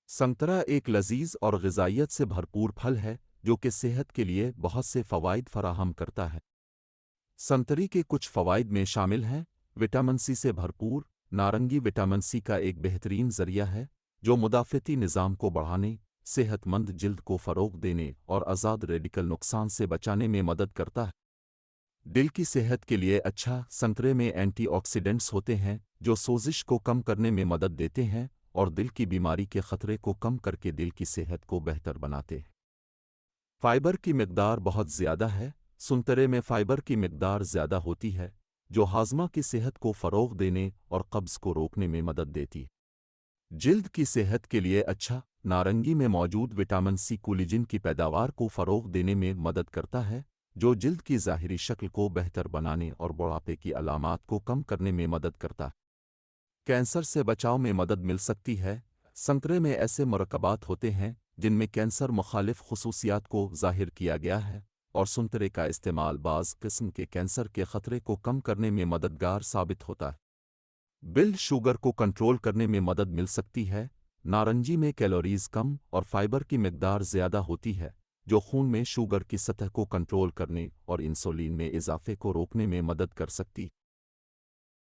संतरा एक लजीज और ग़िज़ाइयत से भरपूर फल है जो कि सेहत के लिए बहुत से फ़वाइद फराहम करता है। संतरी के कुछ फ़वाइद में शामिल हैं: विटामिन सी से भरपूर। नारंगी विटामिन सी का एक बेहतरीन ज़रिया है जो मुदाफ़ती निज़ाम को बढ़ाने, सेहतमंद जिल्द को फ़रोग़ देने और आज़ाद रेडिकल नुकसान से बचाने में मदद करता है। दिल की सेहत के लिए अच्छा। संतरे में एंटीऑक्सीडेंट्स होते हैं जो सोजिश को कम करने में मदद देते हैं और दिल की बीमारी के खतरे को कम करके दिल की सेहत को बेहतर बनाते हैं। फाइबर की मिकदार बहुत ज़्यादा है। संतरे में फाइबर की मिकदार ज़्यादा होती है जो हाज़मा की सेहत को फ़रोग़ देने और कब्ज़ को रोकने में मदद देती है। जिल्द की सेहत के लिए अच्छा। नारंगी में मौजूद विटामिन सी कोलेजन की पैदावार को फ़रोग़ देने में मदद करता है जो जिल्द की ज़ाहिरी शक्ल को बेहतर बनाने और बुढ़ापे की अलामात को कम करने में मदद करता है। कैंसर से बचाव में मदद मिल सकती है। संतरे में ऐसे मरकबात होते हैं जिनमें कैंसर मुखालिफ खसूसियात को ज़ाहिर किया गया है और संतरे का इस्तेमाल बाज़ किस्म के कैंसर के खतरे को कम करने में मददगार साबित होता है। ब्लड शुगर को कंट्रोल करने में मदद मिल सकती है। नारंगी में कैलोरीज़ कम और फाइबर की मिकदार ज़्यादा होती है जो खून में शुगर की सतह को कंट्रोल करने और इंसुलिन में इजाफे को रोकने में मदद कर सकती है।